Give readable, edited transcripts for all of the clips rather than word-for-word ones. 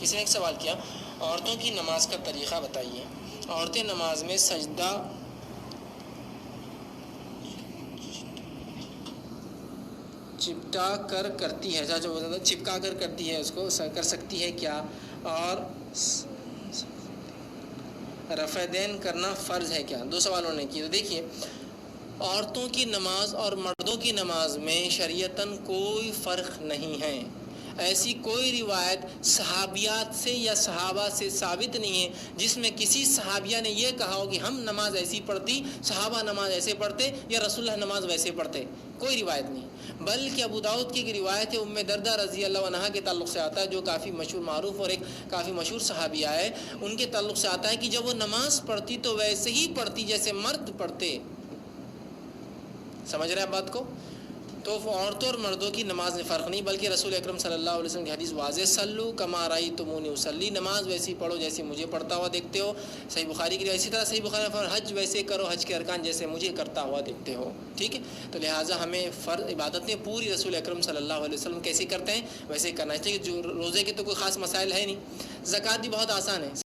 کسی نے ایک سوال کیا، عورتوں کی نماز کا طریقہ بتائیے، عورتیں نماز میں سجدہ چپٹا کر کرتی ہے، چپکا کر کرتی ہے، اس کو کر سکتی ہے کیا؟ اور رفع دین کرنا فرض ہے کیا؟ دو سوالوں نے کیے۔ تو دیکھیے، عورتوں کی نماز اور مردوں کی نماز میں شریعتاً کوئی فرق نہیں ہے۔ ایسی کوئی روایت صحابیات سے یا صحابہ سے ثابت نہیں ہے جس میں کسی صحابیہ نے یہ کہا ہو کہ ہم نماز ایسی پڑھتی، صحابہ نماز ایسے پڑھتے یا رسول اللہ نماز ویسے پڑھتے، کوئی روایت نہیں۔ بلکہ ابو داؤد کی ایک روایت ہے ام دردہ رضی اللہ عنہا کے تعلق سے آتا ہے، جو کافی مشہور معروف اور ایک کافی مشہور صحابیہ ہے، ان کے تعلق سے آتا ہے کہ جب وہ نماز پڑھتی تو ویسے ہی پڑھتی جیسے مرد پڑھتے۔ سمجھ رہے ہیں بات کو؟ تو عورتوں اور مردوں کی نماز میں فرق نہیں، بلکہ رسول اکرم صلی اللہ علیہ وسلم کی حدیث واضح، سلو کما رأیتمونی اصلی، نماز ویسی پڑھو جیسے مجھے پڑھتا ہوا دیکھتے ہو۔ صحیح بخاری کی، اسی طرح صحیح بخاری میں حج ویسے کرو، حج کے ارکان جیسے مجھے کرتا ہوا دیکھتے ہو، ٹھیک ہے؟ تو لہٰذا ہمیں فرض عبادتیں پوری رسول اکرم صلی اللہ علیہ وسلم کیسے کرتے ہیں ویسے کرنا چاہیے۔ جو روزے کے تو کوئی خاص مسائل ہے نہیں، زکوٰۃ بھی بہت آسان ہے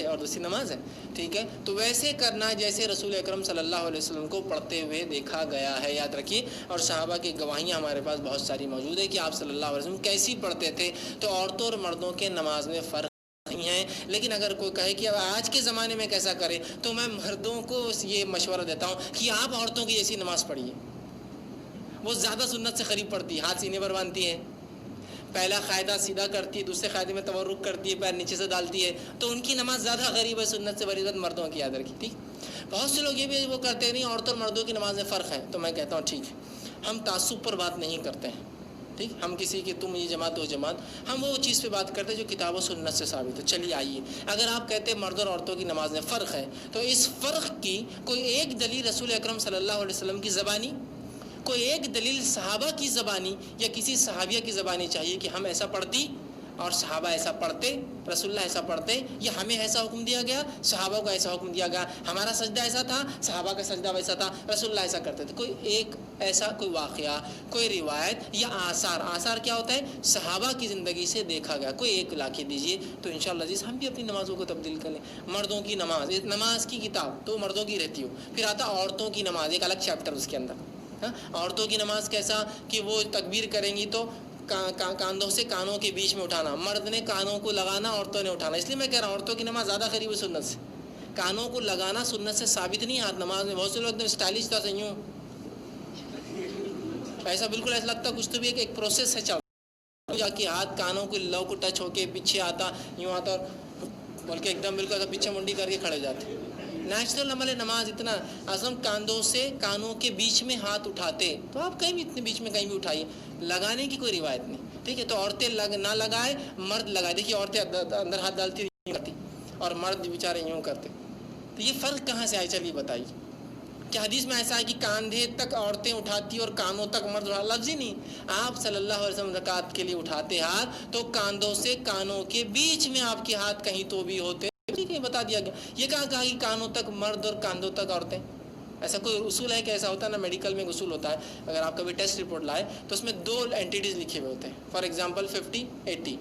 اور دوسری نماز ہے، ٹھیک ہے؟ تو ویسے کرنا جیسے رسول اکرم صلی اللہ علیہ وسلم کو پڑھتے ہوئے دیکھا گیا ہے، یاد رکھیے۔ اور صحابہ کی گواہیاں ہمارے پاس بہت ساری موجود ہے کہ آپ صلی اللہ علیہ وسلم کیسی پڑھتے تھے۔ تو عورتوں اور مردوں کے نماز میں فرق نہیں ہے، لیکن اگر کوئی کہے کہ آج کے زمانے میں کیسا کرے، تو میں مردوں کو یہ مشورہ دیتا ہوں کہ آپ عورتوں کی جیسی نماز پڑھیے۔ وہ زیادہ سنت سے قریب پڑتی ہے، ہاتھ سینے پر باندھتی ہے، پہلا قاعدہ سیدھا کرتی ہے، دوسرے قاعدے میں تورک کرتی ہے، پیر نیچے سے ڈالتی ہے، تو ان کی نماز زیادہ قریب ہے سنت سے بنسبت مردوں کی، یاد رکھی، ٹھیک۔ بہت سے لوگ یہ بھی وہ کرتے نہیں عورتوں اور مردوں کی نماز میں فرق ہے، تو میں کہتا ہوں ٹھیک ہے، ہم تعصب پر بات نہیں کرتے ہیں، ٹھیک، ہم کسی کی تم یہ جماعت وہ جماعت، ہم وہ چیز پہ بات کرتے ہیں جو کتاب و سنت سے ثابت ہے۔ چلیے آئیے، اگر آپ کہتے ہیں مرد اور عورتوں کی نماز میں فرق ہے، تو اس فرق کی کوئی ایک دلیل رسول اکرم صلی اللہ علیہ وسلم کی زبانی، کوئی ایک دلیل صحابہ کی زبانی یا کسی صحابیہ کی زبانی چاہیے کہ ہم ایسا پڑھتی اور صحابہ ایسا پڑھتے، رسول اللہ ایسا پڑھتے، یا ہمیں ایسا حکم دیا گیا، صحابہ کو ایسا حکم دیا گیا، ہمارا سجدہ ایسا تھا، صحابہ کا سجدہ ویسا تھا، رسول اللہ ایسا کرتے تھے۔ کوئی ایک ایسا کوئی واقعہ، کوئی روایت یا آثار کیا ہوتا ہے؟ صحابہ کی زندگی سے دیکھا گیا، کوئی ایک لا کے دیجیے، تو انشاءاللہ عزیز ہم بھی اپنی نمازوں کو تبدیل کر لیں۔ مردوں کی نماز کی کتاب تو مردوں کی رہتی ہو، پھر آتا عورتوں کی نماز، ایک الگ چیپٹر اس کے اندر۔ عورتوں کی نماز کیسا کہ وہ تکبیر کریں گی تو کاندھوں سے کانوں کے بیچ میں اٹھانا، مرد نے کانوں کو لگانا، عورتوں نے اٹھانا۔ اس لیے میں کہہ رہا ہوں عورتوں کی نماز زیادہ قریب ہے سنت سے، کانوں کو لگانا سنت سے ثابت نہیں ہے ہاتھ نماز میں۔ بہت سے لوگ اسٹائلش تھا یوں ایسا، بالکل ایسا لگتا کچھ تو بھی ایک پروسیس ہے، چل جا کے ہاتھ کانوں کو لو کو ٹچ ہو کے پیچھے آتا، یوں آتا اور بلکہ ایک دم بالکل پیچھے منڈی کر کے کھڑے جاتے۔ نیچرل عمل نماز اتنا اعظم، کاندھوں سے کانوں کے بیچ میں ہاتھ اٹھاتے، تو آپ کہیں بھی اتنے بیچ میں کہیں بھی اٹھائیے، لگانے کی کوئی روایت نہیں، ٹھیک ہے؟ تو عورتیں نہ لگائے، مرد لگائے۔ دیکھیے عورتیں اندر ہاتھ ڈالتی کرتی اور مرد بیچارے یوں کرتے، تو یہ فرق کہاں سے آئے؟ چلیے بتائیے، کیا حدیث میں ایسا ہے کہ کاندھے تک عورتیں اٹھاتی اور کانوں تک مرد اٹھاتا؟ لفظ ہی نہیں۔ آپ صلی اللہ علیہ وسلم زکوٰۃ کے لیے اٹھاتے ہاتھ تو کاندھوں سے کانوں کے بیچ میں آپ کے ہاتھ کہیں تو بھی ہوتے، ٹھیک ہے؟ بتا دیا گیا۔ یہ کہاں کہا کہ کانوں تک مرد اور کاندھوں تک عورتیں؟ ایسا کوئی اصول ہے کہ ایسا ہوتا ہے نا؟ میڈیکل میں اصول ہوتا ہے، اگر آپ کبھی ٹیسٹ رپورٹ لائے تو اس میں 2 اینٹیٹیز لکھے ہوئے ہوتے ہیں، فار ایگزامپل 50-80،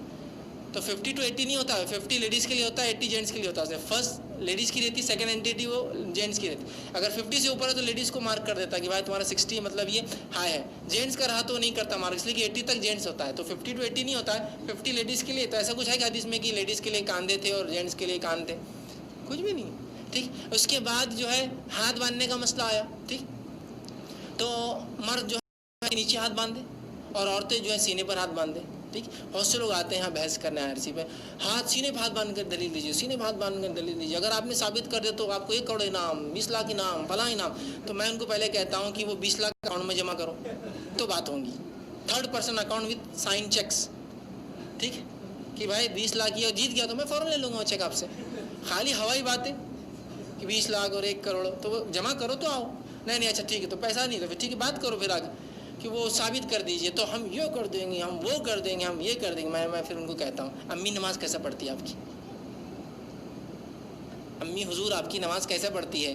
تو 50 to 80 نہیں ہوتا ہے، 50 لیڈیز کے لیے ہوتا ہے، 80 جینٹس کے لیے ہوتا ہے۔ فرسٹ لیڈیز کی رہتی، سیکنڈ اینٹیٹی وہ جینٹس کی رہتی۔ اگر 50 سے اوپر ہے تو لیڈیز کو مارک کر دیتا ہے کہ بھائی تمہارا 60 مطلب یہ ہائی ہے، جینٹس کا رہا تو نہیں کرتا مارک، اس لیے کہ 80 تک جینٹس ہوتا ہے، تو 50 to 80 نہیں ہوتا ہے، 50 لیڈیز کے لیے۔ تو ایسا کچھ ہے کہ حدیث میں کہ لیڈیز کے لیے کاندھے تھے اور جینٹس کے لیے کان تھے؟ کچھ بھی نہیں، ٹھیک۔ اس کے بعد جو ہے ہاتھ باندھنے کا مسئلہ آیا، ٹھیک، تو مرد جو ہے نیچے ہاتھ باندھے اور عورتیں جو ہے سینے پر ہاتھ باندھے، ٹھیک۔ بہت سے لوگ آتے ہیں یہاں بحث کرنے آرسی پہ، ہاتھ سینے پہ ہاتھ باندھ کر دلیل دیجیے، سینے پہ ہاتھ باندھ کر دلیل دیجیے، اگر آپ نے ثابت کر دے تو آپ کو 1 کروڑ انعام، 20 لاکھ انعام، فلاں انعام۔ تو میں ان کو پہلے کہتا ہوں کہ وہ 20 لاکھ اکاؤنٹ میں جمع کرو تو بات ہوگی، 3rd person account with sign checks, ٹھیک، کہ بھائی 20 لاکھ یہ جیت گیا تو میں فوراً لے لوں گا چیک آپ سے۔ خالی ہوائی باتیں کہ 20 لاکھ اور 1 کروڑ، تو وہ جمع کرو تو آؤ، نہیں اچھا ٹھیک ہے تو پیسہ نہیں، تو پھر ٹھیک ہے بات کرو، پھر آگے کہ وہ ثابت کر دیجئے، تو ہم یہ کر دیں گے، ہم وہ کر دیں گے، ہم یہ کر دیں گے۔ میں پھر ان کو کہتا ہوں امی نماز کیسا پڑھتی ہے آپ کی؟ امی حضور آپ کی نماز کیسے پڑھتی ہے؟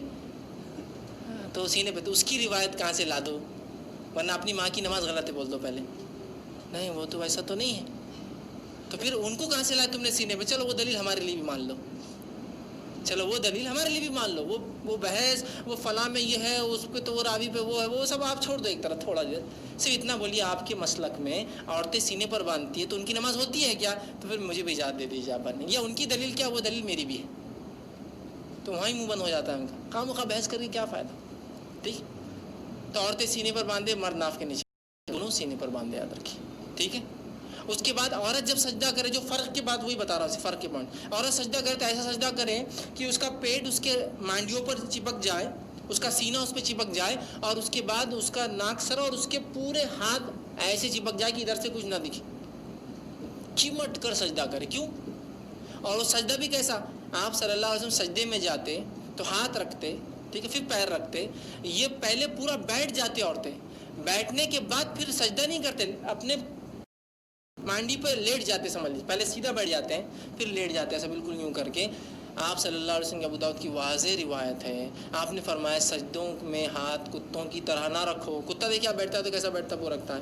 تو اسی نے اس کی روایت کہاں سے لا دو، ورنہ اپنی ماں کی نماز غلط ہے بول دو پہلے، نہیں وہ تو ایسا تو نہیں ہے، تو پھر ان کو کہاں سے لایا تم نے سینے پہ؟ چلو وہ دلیل ہمارے لیے بھی مان لو، چلو وہ دلیل ہمارے لیے بھی مان لو، وہ بحث وہ فلاں میں یہ ہے، اس پہ تو وہ راوی پہ وہ ہے، وہ سب آپ چھوڑ دو ایک طرح تھوڑا دیر، صرف اتنا بولیے آپ کے مسلک میں عورتیں سینے پر باندھتی ہے تو ان کی نماز ہوتی ہے کیا؟ تو پھر مجھے بھی اجازت دے دیجیے آپ پڑھنے، یا ان کی دلیل کیا وہ دلیل میری بھی ہے، تو وہیں منہ بند ہو جاتا ہے ان کا، خواہ مخواہ بحث کر کے کیا فائدہ؟ ٹھیک، تو عورتیں سینے پر باندھے، مرد ناف کے نیچے، دونوں سینے پر باندھے، یاد رکھیے، ٹھیک ہے۔ اس کے بعد عورت جب سجدہ کرے، جو فرق کے بعد وہی بتا رہا ہوں، فرق کے پوائنٹ، عورت سجدہ کرے تو ایسا سجدہ کرے کہ اس کا پیٹ اس کے مانڈیوں پر چپک جائے، اس کا سینہ اس پہ چپک جائے، اور اس کے بعد اس کا ناک سر اور اس کے پورے ہاتھ ایسے چپک جائے کہ ادھر سے کچھ نہ دکھے، چمٹ کر سجدہ کرے۔ کیوں؟ اور وہ سجدہ بھی کیسا؟ آپ صلی اللہ علیہ وسلم سجدے میں جاتے تو ہاتھ رکھتے، ٹھیک ہے، پھر پیر رکھتے، یہ پہلے پورا بیٹھ جاتے عورتیں، بیٹھنے کے بعد پھر سجدہ نہیں کرتے، اپنے مانڈی پر لیٹ جاتے، سمجھ لیجیے، پہلے سیدھا بیٹھ جاتے ہیں پھر لیٹ جاتے ہیں، ایسا بالکل یوں کر کے۔ آپ صلی اللہ علیہ وسلم کے ابو داؤد کی واضح روایت ہے، آپ نے فرمایا سجدوں میں ہاتھ کتوں کی طرح نہ رکھو۔ کتا دیکھیں آپ بیٹھتا ہے تو کیسا بیٹھتا وہ رکھتا ہے،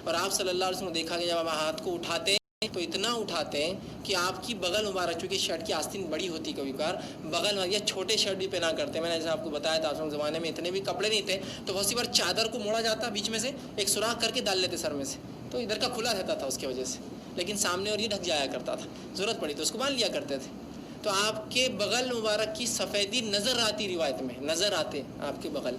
اور آپ صلی اللہ علیہ وسلم کو دیکھا گیا جب آپ ہاتھ کو اٹھاتے ہیں تو اتنا اٹھاتے ہیں کہ آپ کی بغل مبارک، چونکہ شرٹ کی آستین بڑی ہوتی کبھی کبھار، بغل میں، یا چھوٹے شرٹ بھی پہنا کرتے ہیں، میں نے جیسے آپ کو بتایا تھا، آپ زمانے میں اتنے بھی کپڑے نہیں تھے تو بہت سی بار چادر کو موڑا جاتا، بیچ میں سے ایک سوراخ کر کے ڈال لیتے سر میں سے، تو ادھر کا کھلا رہتا تھا اس کی وجہ سے، لیکن سامنے اور یہ ڈھک جایا کرتا تھا، ضرورت پڑی تو اس کو باندھ لیا کرتے تھے۔ تو آپ کے بغل مبارک کی سفیدی نظر آتی، روایت میں نظر آتے آپ کے بغل،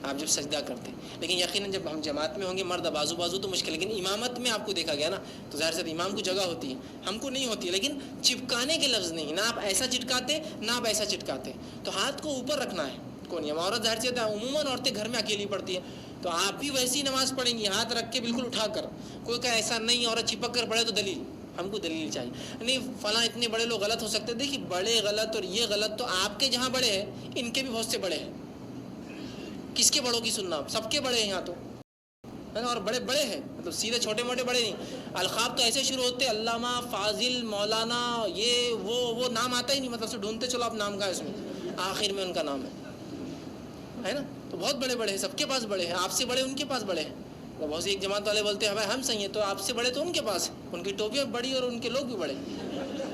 آپ جب سجدہ کرتے، لیکن یقیناً جب ہم جماعت میں ہوں گے مرد بازو بازو تو مشکل، لیکن امامت میں آپ کو دیکھا گیا نا، تو ظاہر سے امام کو جگہ ہوتی ہے، ہم کو نہیں ہوتی ہے، لیکن چپکانے کے لفظ نہیں، نہ آپ ایسا چٹکاتے نہ آپ ایسا چٹکاتے، تو ہاتھ کو اوپر رکھنا ہے، کون نہیں، عورت ظاہر سے عموماً عورتیں گھر میں اکیلی پڑتی ہیں، تو آپ بھی ویسی نماز پڑھیں گی، ہاتھ رکھ کے بالکل اٹھا کر، کوئی کہ ایسا نہیں عورت چپک کر پڑھے تو دلیل، ہم کو دلیل چاہیے، نہیں فلاں اتنے بڑے لوگ غلط ہو سکتے، دیکھیے بڑے غلط اور یہ غلط تو آپ کے جہاں بڑے ہیں ان کے بھی بہت سے بڑے ہیں، کس کے بڑوں کی سننا، سب کے بڑے ہیں یہاں تو، اور بڑے بڑے ہیں، مطلب سیدھے چھوٹے موٹے بڑے نہیں، القاب تو ایسے شروع ہوتے علامہ، فاضل، مولانا، یہ وہ نام آتا ہی نہیں، مطلب سے ڈھونڈتے چلو آپ نام کا ہے اس میں، آخر میں ان کا نام ہے نا، تو بہت بڑے بڑے ہیں، سب کے پاس بڑے ہیں، آپ سے بڑے ان کے پاس بڑے ہیں، بہت سی ایک جماعت والے بولتے ہیں بھائی ہم صحیح ہیں، تو آپ سے بڑے تو ان کے پاس، ان کی ٹوپیاں بڑی اور ان کے لوگ بھی بڑے،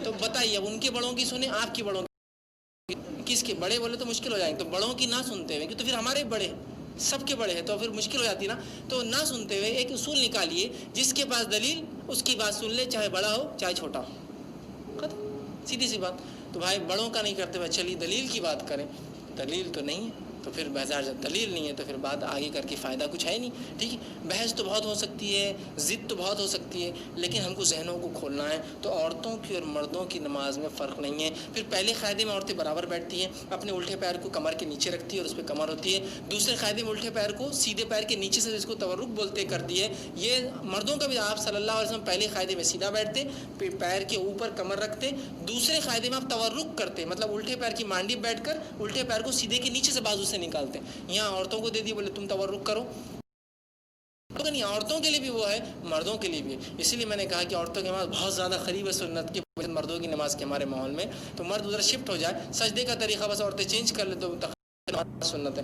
تو بتائیے اب ان کے بڑوں کی سنیں آپ کی بڑوں کی، کس کے بڑے بولے تو مشکل ہو جائیں گے، تو بڑوں کی نہ سنتے ہوئے، تو پھر ہمارے بڑے سب کے بڑے ہیں تو پھر مشکل ہو جاتی نا، تو نہ سنتے ہوئے ایک اصول نکالیے، جس کے پاس دلیل اس کی بات سن لے، چاہے بڑا ہو چاہے چھوٹا ہو، ختم، سیدھی سی بات۔ تو بھائی بڑوں کا نہیں کرتے، بھائی چلیے دلیل کی بات کریں، دلیل تو نہیں ہے، تو پھر بازار جب دلیل نہیں ہے تو پھر بات آگے کر کے فائدہ کچھ ہے نہیں، ٹھیک ہے، بحث تو بہت ہو سکتی ہے، ضد تو بہت ہو سکتی ہے، لیکن ہم کو ذہنوں کو کھولنا ہے، تو عورتوں کی اور مردوں کی نماز میں فرق نہیں ہے۔ پھر پہلے قاعدے میں عورتیں برابر بیٹھتی ہیں، اپنے الٹے پیر کو کمر کے نیچے رکھتی ہے اور اس پہ کمر ہوتی ہے، دوسرے قاعدے میں الٹے پیر کو سیدھے پیر کے نیچے سے، جس کو تورک بولتے کرتی ہے، یہ مردوں کا بھی آپ صلی اللہ علیہ وسلم پہلے قاعدے میں سیدھا بیٹھتے، پھر پیر کے اوپر کمر رکھتے، دوسرے قاعدے میں آپ تورک کرتے، مطلب الٹے پیر کی مانڈی بیٹھ کر الٹے پیر کو سیدھے کے نیچے سے بازو سے نکالتے، یہاں عورتوں کو دے دی، بولے تم تورک کرو، نہیں، عورتوں کے لیے بھی وہ ہے، مردوں کے لیے بھی ہے، اسی لیے میں نے کہا کہ عورتوں کی نماز بہت زیادہ قریب ہے سنت کے مردوں کی نماز کے ہمارے ماحول میں، تو مرد ادھر شفٹ ہو جائے، سجدے کا طریقہ بس عورتیں چینج کر لے تو سنت ہے۔